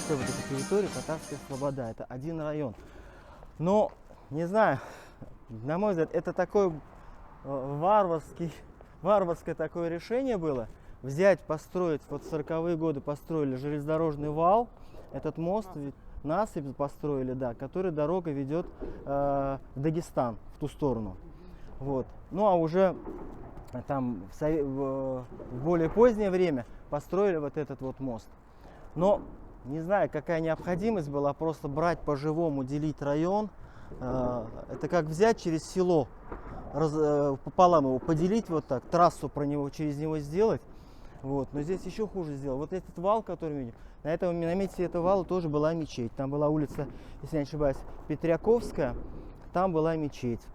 вся вот эта территория Татарская Слобода. Это один район. Но, не знаю, на мой взгляд, это такое варварское такое решение было. Взять, построить, вот в 40-е годы построили железнодорожный вал, этот мост, насыпь построили, да, который дорога ведет в Дагестан, в ту сторону. Вот. Ну а уже там в более позднее время построили вот этот вот мост. Но не знаю, какая необходимость была просто брать по-живому, делить район. Это как взять через село, пополам его поделить вот так, трассу про него, через него сделать. Вот. Но здесь еще хуже сделал. Вот этот вал, который мы видим, на месте этого вала тоже была мечеть. Там была улица, если я не ошибаюсь, Петряковская, там была мечеть.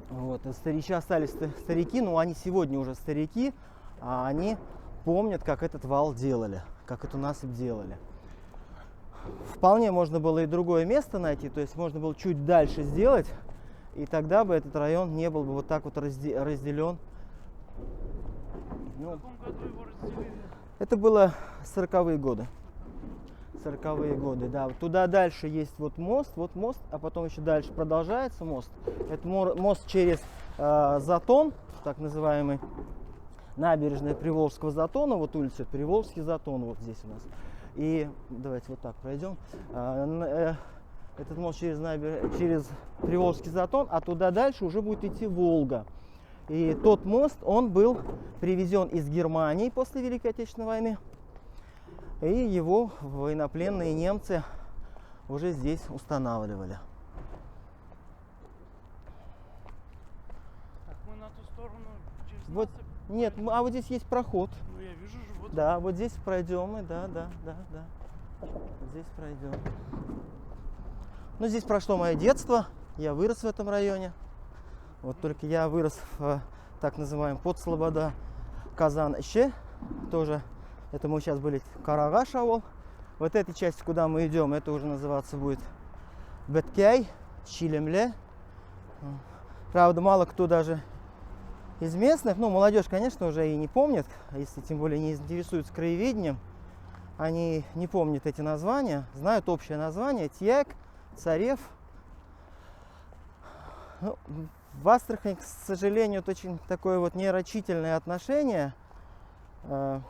Вот. Остались старики, но они сегодня уже старики, а они помнят, как этот вал делали, как эту насыпь делали. Вполне можно было и другое место найти, то есть можно было чуть дальше сделать, и тогда бы этот район не был бы вот так вот разделен. В каком году его разделили? Это было 40-е годы. 40-е годы, да. Туда дальше есть вот мост, а потом еще дальше продолжается мост. Это мост через затон, так называемый, набережная Приволжского затона, вот улица Приволжский затон вот здесь у нас. И давайте вот так пройдем. Этот мост через Приволжский затон, а туда дальше уже будет идти Волга. И тот мост, он был привезен из Германии после Великой Отечественной войны. И его военнопленные немцы уже здесь устанавливали. Так, мы на ту сторону через Вот, насыпь? нет, а вот здесь есть проход. Ну я вижу же, вот. Да, вот здесь пройдем мы, да. Здесь пройдем. Ну, здесь прошло мое детство, я вырос в этом районе. Вот только я вырос в так называемом Подслобода, Казан-Ище, тоже, это мы сейчас были Карагаш ауыл. Вот эта часть, куда мы идем, это уже называться будет Беткей, Чилемле. Правда, мало кто даже из местных, ну, молодежь, конечно, уже и не помнит, если тем более не интересуются краеведением, они не помнят эти названия, знают общее название: Тияк, Царев. Ну, в Астрахани, к сожалению, это очень такое вот нерочительное отношение к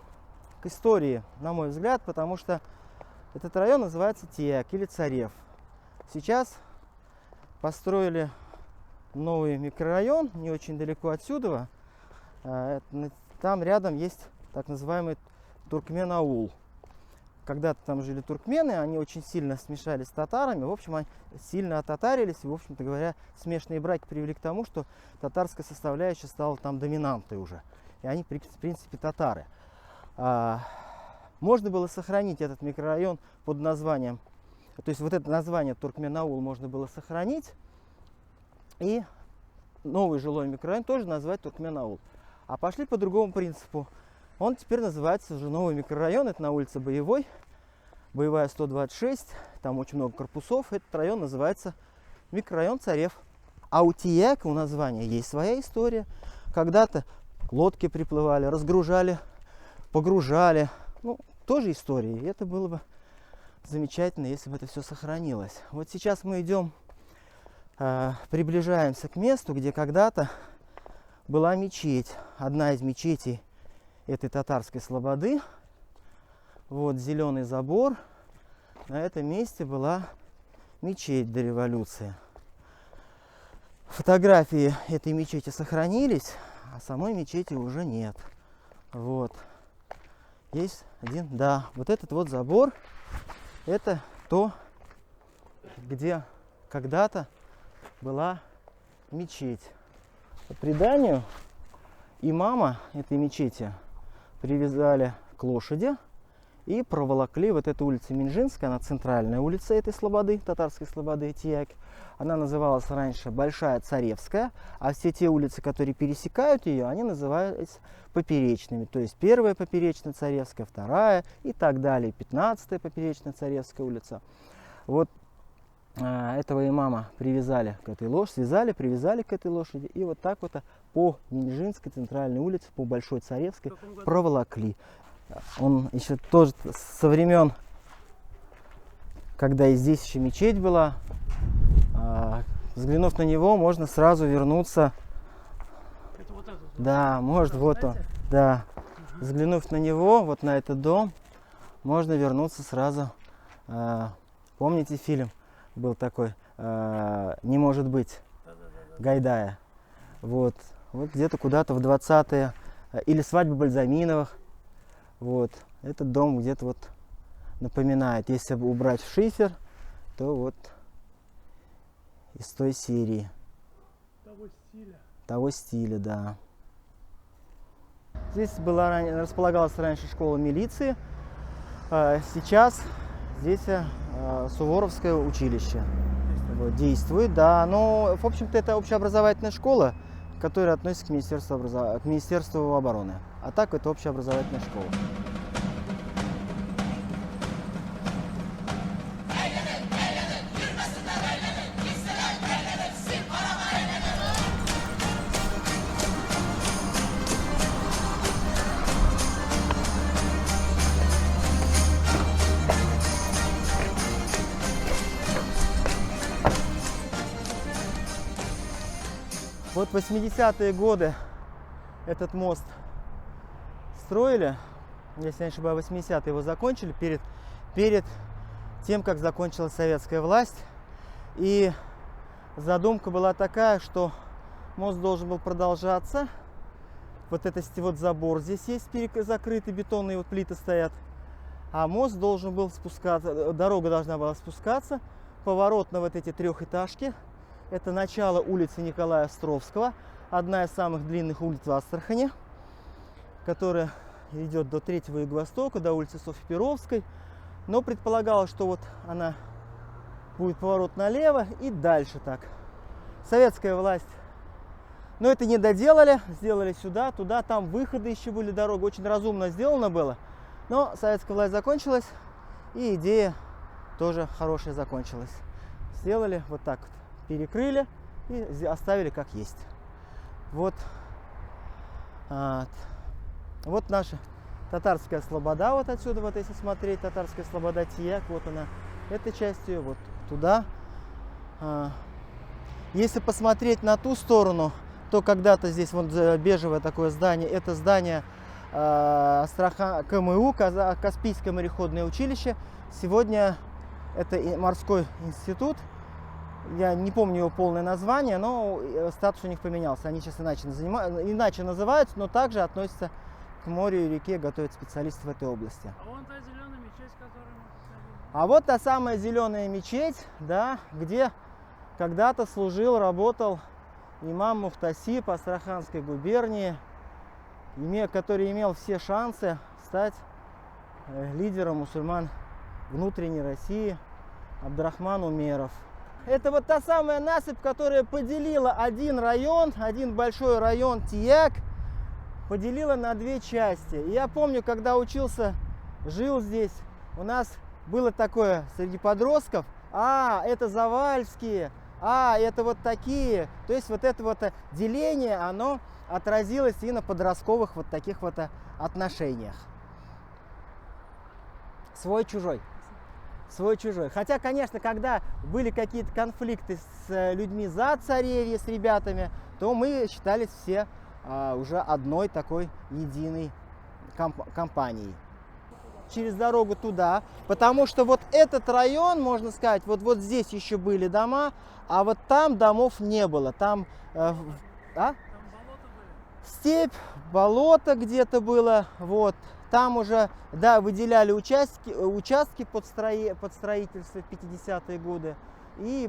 истории, на мой взгляд, потому что этот район называется Тияк или Царев. Сейчас построили новый микрорайон, не очень далеко отсюда. Там рядом есть так называемый Туркмен-аул. Когда-то там жили туркмены, они очень сильно смешались с татарами, в общем, они сильно отатарились, и, в общем-то говоря, смешанные браки привели к тому, что татарская составляющая стала там доминантой уже. И они, в принципе, татары. Можно было сохранить этот микрорайон под названием, то есть вот это название Туркмен-аул можно было сохранить, и новый жилой микрорайон тоже назвать Туркмен-аул. А пошли по другому принципу. Он теперь называется уже новый микрорайон, это на улице Боевой, Боевая 126, там очень много корпусов. Этот район называется микрорайон Царев. А у Тияка, у названия, есть своя история. Когда-то лодки приплывали, разгружали, погружали. Ну, тоже история. И это было бы замечательно, если бы это все сохранилось. Вот сейчас мы идем, приближаемся к месту, где когда-то была мечеть. Одна из мечетей этой татарской слободы. Вот зеленый забор. На этом месте была мечеть до революции. Фотографии этой мечети сохранились, а самой мечети уже нет. Вот. Есть один, да, вот этот вот забор. Это то, где когда-то была мечеть. По преданию, имама этой мечети привязали к лошади и проволокли вот эту улицу Минжинская, она центральная улица этой слободы, татарской слободы Тияк. Она называлась раньше Большая Царевская, а все те улицы, которые пересекают ее, они назывались поперечными. То есть первая поперечная Царевская, вторая и так далее, 15-я поперечная Царевская улица. Вот этого имама привязали к этой лошади, связали, привязали к этой лошади, и вот так вот по Минжинской центральной улице, по Большой Царевской проволокли. Он еще тоже со времен когда и здесь еще мечеть была. Взглянув на него, можно сразу вернуться. Это вот этот. Да, может, вот он. Да. Взглянув на него, вот на этот дом, можно вернуться сразу. Помните, фильм был такой «Не может быть» Гайдая. Вот где-то куда-то в 20-е. Или «Свадьба Бальзаминовых». Вот. Этот дом где-то вот напоминает. Если убрать шифер, то вот из той серии. Того стиля, да. Здесь располагалась раньше школа милиции. Сейчас здесь Суворовское училище действует, да. Но, в общем-то, это общеобразовательная школа, которая относится к Министерству обороны. А так это общеобразовательная школа. Вот 80-е годы этот мост строили, если я не ошибаюсь, 80-е его закончили, перед тем, как закончилась советская власть. И задумка была такая, что мост должен был продолжаться. Вот это вот забор здесь есть, закрытый, бетонные вот плиты стоят. А мост должен был спускаться, дорога должна была спускаться, поворот на вот эти трехэтажки. Это начало улицы Николая Островского, одна из самых длинных улиц в Астрахани, которая идет до Третьего Юго-Востока, до улицы Софьи Перовской. Но предполагалось, что вот она будет поворот налево и дальше так. Советская власть, но это не доделали, сделали сюда, туда, там выходы еще были, дорога очень разумно сделано было. Но советская власть закончилась, и идея тоже хорошая закончилась. Сделали вот так вот. Перекрыли и оставили как есть. Вот наша Татарская слобода, вот отсюда, вот если смотреть, Татарская слобода Тияк, вот она, эта часть ее, вот туда. Если посмотреть на ту сторону, то когда-то здесь вот бежевое такое здание, это здание КМУ, Каспийское мореходное училище. Сегодня это морской институт. Я не помню его полное название, но статус у них поменялся. Они сейчас иначе называются, но также относятся к морю и реке, готовят специалистов в этой области. А вон та зеленая мечеть, которую мы посмотрели. А вот та самая зеленая мечеть, да, где когда-то служил, работал имам Мухтасиб Астраханской губернии, который имел все шансы стать лидером мусульман внутренней России, Абдрахман Умеров. Это вот та самая насыпь, которая поделила один район, один большой район Тияк, поделила на две части. И я помню, когда учился, жил здесь, у нас было такое среди подростков: это Завальские, это вот такие. То есть вот это вот деление, оно отразилось и на подростковых вот таких вот отношениях. Свой-чужой. Свой-чужой. Хотя, конечно, когда были какие-то конфликты с людьми за Царевье, с ребятами, то мы считались все уже одной такой единой компанией. Через дорогу туда, потому что вот этот район, можно сказать, вот здесь еще были дома, а вот там домов не было. Там, Там болото были. степь, болото где-то было, вот. Там уже, да, выделяли участки под строительство в 50-е годы, и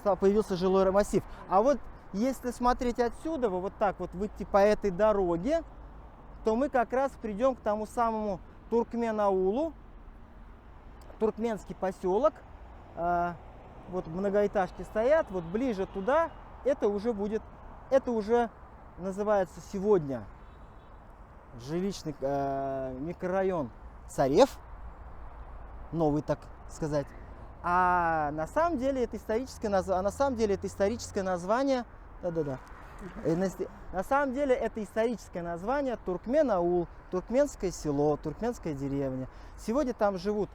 появился жилой массив. А вот если смотреть отсюда, вот так вот выйти по этой дороге, то мы как раз придем к тому самому Туркмен-аулу, туркменский поселок. Вот многоэтажки стоят, вот ближе туда, это уже называется сегодня жилищный микрорайон Царев, новый, так сказать. А на самом деле это историческое название, на самом деле это историческое название Туркмен-аул, туркменское село, туркменская деревня. Сегодня там живут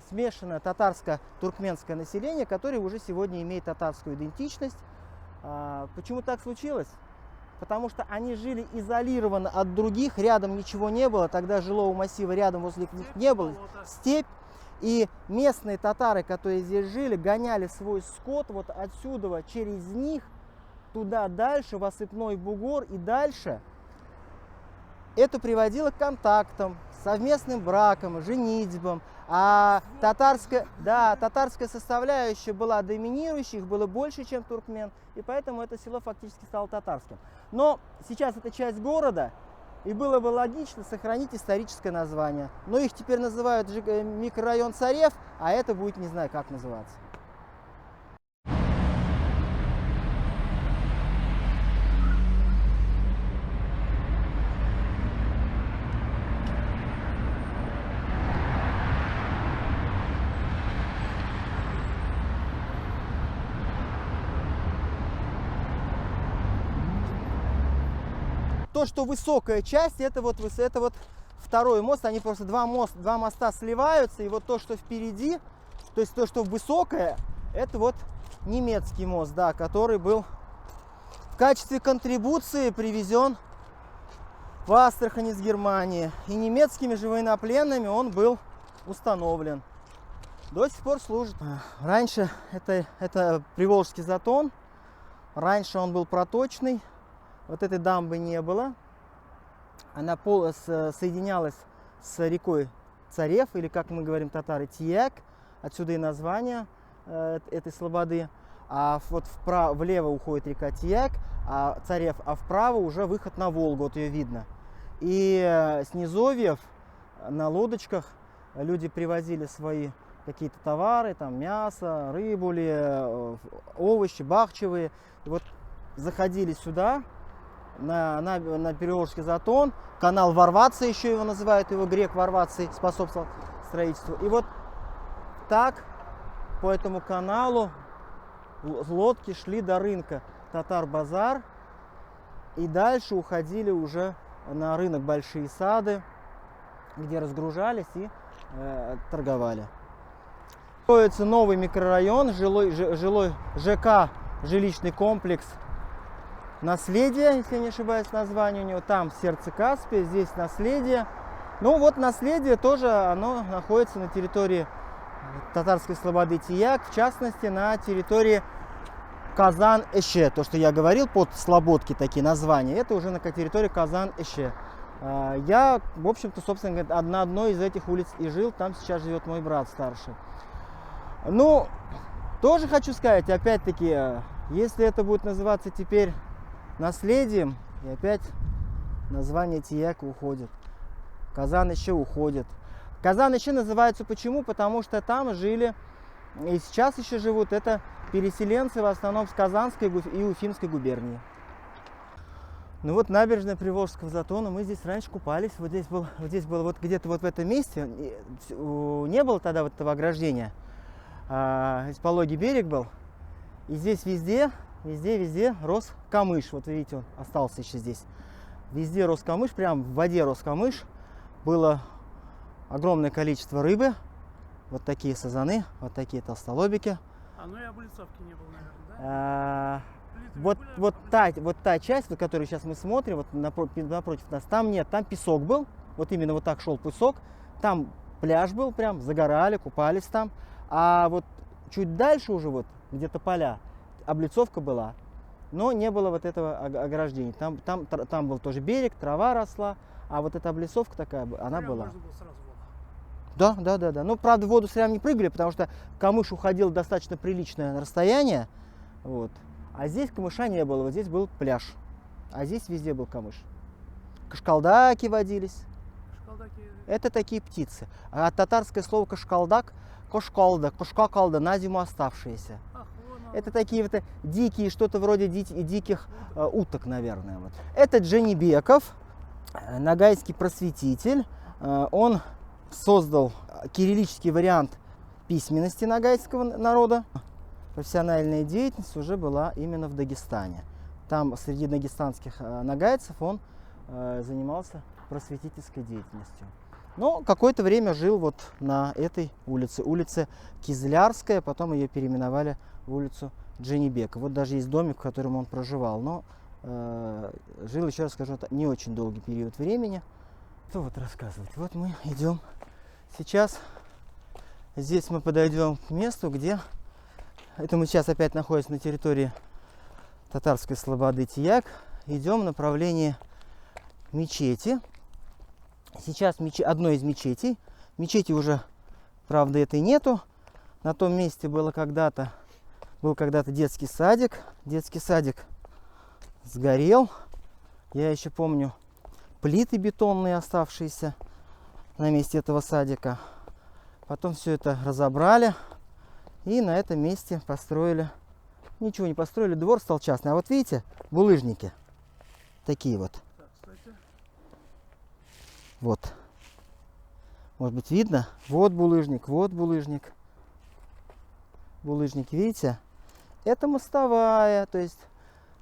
смешанное татарско-туркменское население, которое уже сегодня имеет татарскую идентичность. Почему так случилось? Потому что они жили изолированно от других, рядом ничего не было, тогда жилого массива рядом возле них не было, степь. И местные татары, которые здесь жили, гоняли свой скот вот отсюда, через них, туда дальше, в осыпной бугор и дальше. Это приводило к контактам, совместным бракам, женитьбам. А татарская составляющая была доминирующей, их было больше, чем туркмен. И поэтому это село фактически стало татарским. Но сейчас это часть города, и было бы логично сохранить историческое название. Но их теперь называют микрорайон Царев, а это будет не знаю как называться. То, что высокая часть, это вот второй мост, они просто два моста сливаются, и вот то, что впереди, то есть то, что высокое, это вот немецкий мост, да, который был в качестве контрибуции привезен в Астрахань из Германии, и немецкими же военнопленными он был установлен. До сих пор служит. Раньше это Приволжский затон, раньше он был проточный. Вот этой дамбы не было. Она соединялась с рекой Царев, или, как мы говорим татары, Тияк. Отсюда и название этой слободы. А вот влево уходит река Тияк, Царев, а вправо уже выход на Волгу, вот ее видно. И с низовьев на лодочках люди привозили свои какие-то товары, там мясо, рыбу, овощи, бахчевые. И вот заходили сюда, на Приволжский затон, канал Варваца, еще его называют, его грек Варваций способствовал строительству. И вот так по этому каналу лодки шли до рынка Татар-Базар и дальше уходили уже на рынок Большие Сады, где разгружались и торговали. Строится новый микрорайон, жилой ЖК, жилищный комплекс Наследие, если я не ошибаюсь, название у него. Там сердце Каспия, здесь Наследие. Ну вот Наследие тоже, оно находится на территории татарской слободы Тияк, в частности на территории Казан-Эше. То, что я говорил, под слободки такие названия, это уже на территории Казан-Эше. Я, в общем-то, собственно говоря, на одной из этих улиц и жил, там сейчас живет мой брат старший. Ну, тоже хочу сказать, опять-таки, если это будет называться теперь Наследием, и опять название Тияк уходит. Казан еще уходит. Казан еще называется почему? Потому что там жили, и сейчас еще живут, это переселенцы в основном с Казанской и Уфимской губернии. Ну вот набережная Приволжского затона, мы здесь раньше купались, вот здесь было вот где-то вот в этом месте, не было тогда вот этого ограждения, здесь пологий берег был, и здесь везде рос камыш. Вот видите, он остался еще здесь. Везде рос камыш, прям в воде рос камыш. Было огромное количество рыбы. Вот такие сазаны, вот такие толстолобики. Ну и облицовки не было, наверное, да? Вот та часть, вот, которую сейчас мы смотрим, вот напротив нас, там нет, там песок был. Вот именно вот так шел песок. Там пляж был, прям загорали, купались там. А вот чуть дальше уже вот где-то поля, облицовка была, но не было вот этого ограждения. Там был тоже берег, трава росла, а вот эта облицовка такая, она Прям была. можно было сразу в воду. Да. Ну, правда, в воду прям не прыгали, потому что камыш уходил достаточно приличное расстояние. Вот. А здесь камыша не было, вот здесь был пляж. А здесь везде был камыш. Кашкалдаки водились. Кашкалдаки. Это такие птицы. А татарское слово кашкалдак, кошкакалда, на зиму оставшиеся. Это такие вот дикие, что-то вроде диких уток, наверное. Вот. Это Джанибеков, ногайский просветитель. Он создал кириллический вариант письменности ногайского народа. Профессиональная деятельность уже была именно в Дагестане. Там среди дагестанских ногайцев он занимался просветительской деятельностью. Но какое-то время жил вот на этой улице, улице Кизлярская, потом ее переименовали в улицу Дженибека. Вот даже есть домик, в котором он проживал, но жил, еще раз скажу, не очень долгий период времени. Что вот рассказывать? Вот мы идем сейчас, здесь мы подойдем к месту, где, это мы сейчас опять находимся на территории татарской слободы Тияк, идем в направлении мечети. Сейчас одной из мечетей. Мечети уже, правда, этой нету. На том месте был когда-то детский садик. Детский садик сгорел. Я еще помню плиты бетонные, оставшиеся на месте этого садика. Потом все это разобрали. И на этом месте построили... Ничего не построили, двор стал частный. А вот видите, булыжники. Такие вот. Вот. Может быть, видно? Вот булыжник, вот булыжник. Булыжник, видите? Это мостовая, то есть,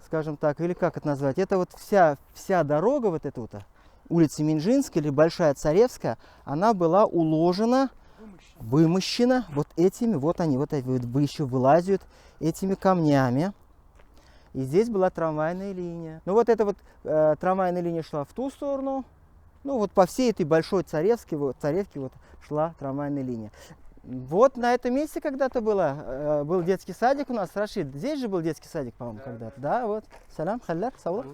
скажем так, или как это назвать? Это вот вся дорога, вот эта вот, улица Минжинская или Большая Царевская, она была уложена, вымощена вот этими, вот они, вот еще вылазят этими камнями. И здесь была трамвайная линия. Ну вот эта вот трамвайная линия шла в ту сторону. Ну вот по всей этой Большой Царевке вот шла трамвайная линия. Вот на этом месте когда-то был детский садик у нас, Рашид. Здесь же был детский садик, по-моему, когда-то. Да, вот. Салям, халляр, саулак.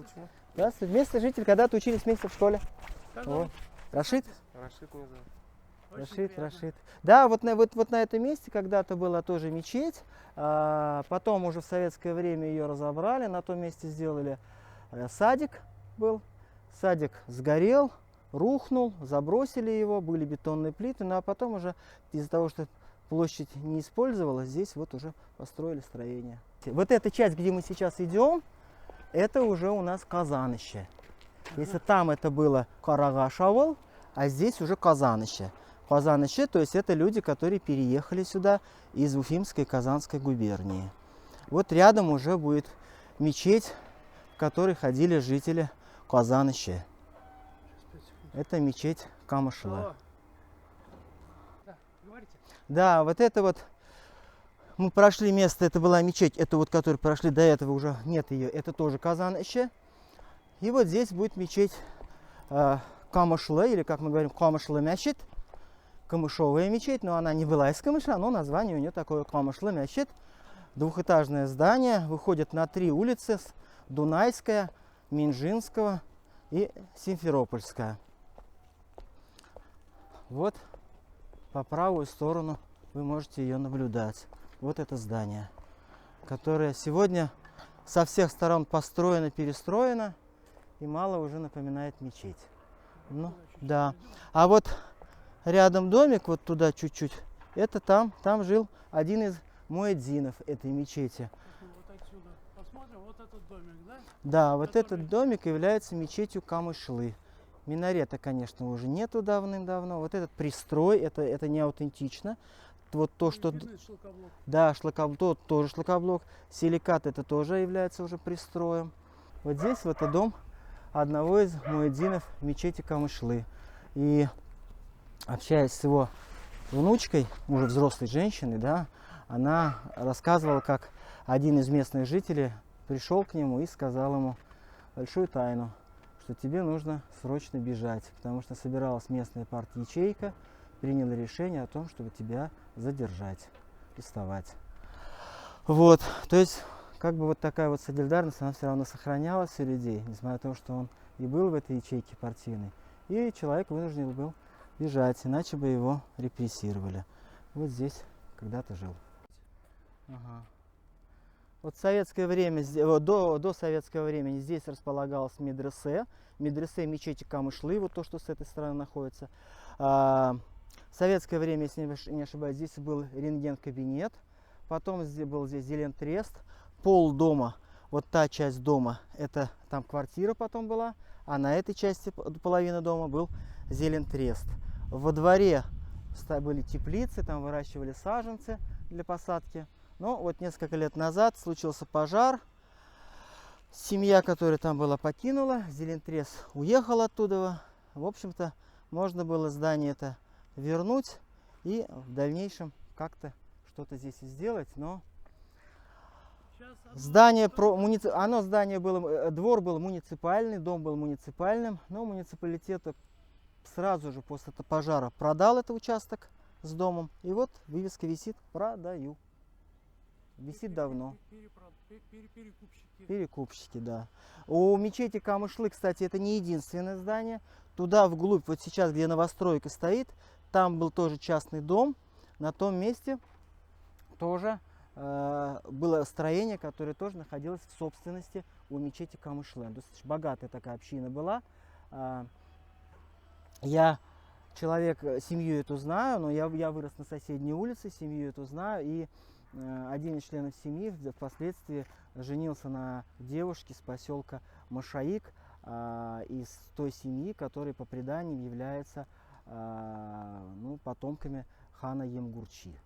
Здравствуйте. Вместе жители, когда-то учились вместе в школе. Вот. Рашид? Рашид не знаю. Рашид. Да, вот на этом месте когда-то была тоже мечеть. Потом уже в советское время ее разобрали. На том месте сделали садик был. Садик сгорел, рухнул, забросили его, были бетонные плиты. Ну а потом уже из-за того, что площадь не использовалась, здесь вот уже построили строение. Вот эта часть, где мы сейчас идем, это уже у нас Казаныще. Если там это было Карагашавл, а здесь уже Казаныще. Казаныще, то есть это люди, которые переехали сюда из Уфимской и Казанской губернии. Вот рядом уже будет мечеть, в которой ходили жители Казаныще. Это мечеть Камышлы. Да, вот это вот мы прошли место, это была мечеть, это вот, которую прошли до этого, уже нет ее, это тоже Казаныще. И вот здесь будет мечеть Камышлы, или как мы говорим, Камышлы Мящит. Камышовая мечеть, но она не была из камыша, но название у нее такое Камышлы Мящит. Двухэтажное здание, выходит на 3 улицы: Дунайская, Минжинского и Симферопольская. Вот по правую сторону вы можете ее наблюдать. Вот это здание, которое сегодня со всех сторон построено, перестроено и мало уже напоминает мечеть. Ну, да. А вот рядом домик, вот туда чуть-чуть, это там жил один из муэдзинов этой мечети. Вот отсюда посмотрим, вот этот домик, да? Да, вот этот домик является мечетью Камышлы. Минарета, конечно, уже нету давным-давно. Вот этот пристрой, это не аутентично. Вот то, что... Шлакоблок. Да, шлакоблок, тоже шлакоблок. Силикат, это тоже является уже пристроем. Вот здесь вот это дом одного из муэдзинов мечети Камышлы. И общаясь с его внучкой, уже взрослой женщиной, да, она рассказывала, как один из местных жителей пришел к нему и сказал ему большую тайну, что тебе нужно срочно бежать, потому что собиралась местная парт-ячейка, приняла решение о том, чтобы тебя задержать, арестовать. Вот, то есть, как бы вот такая вот солидарность, она все равно сохранялась у людей, несмотря на то, что он и был в этой ячейке партийной, и человек вынужден был бежать, иначе бы его репрессировали. Вот здесь когда-то жил. Ага. Вот в советское время, до советского времени здесь располагалась медресе, мечети Камышлы, вот то, что с этой стороны находится. В советское время, если не ошибаюсь, здесь был рентген-кабинет, потом был здесь зелентрест, пол дома, вот та часть дома, это там квартира потом была, а на этой части половины дома был зелентрест. Во дворе были теплицы, там выращивали саженцы для посадки. Но вот несколько лет назад случился пожар. Семья, которая там была, покинула. Зелентрес уехал оттуда. В общем-то, можно было здание это вернуть и в дальнейшем как-то что-то здесь и сделать, но Сейчас здание оно здание было, двор был муниципальный, дом был муниципальным, но муниципалитет сразу же после этого пожара продал этот участок с домом, и вот вывеска висит: продаю. Висит давно. перекупщики. Перекупщики, да. У мечети Камышлы, кстати, это не единственное здание. Туда вглубь, вот сейчас, где новостройка стоит, там был тоже частный дом. На том месте тоже было строение, которое тоже находилось в собственности у мечети Камышлы. То есть богатая такая община была. Я человек, семью эту знаю, но я вырос на соседней улице, семью эту знаю. И один из членов семьи впоследствии женился на девушке с поселка Машаик, из той семьи, которая по преданиям является потомками хана Емгурчи.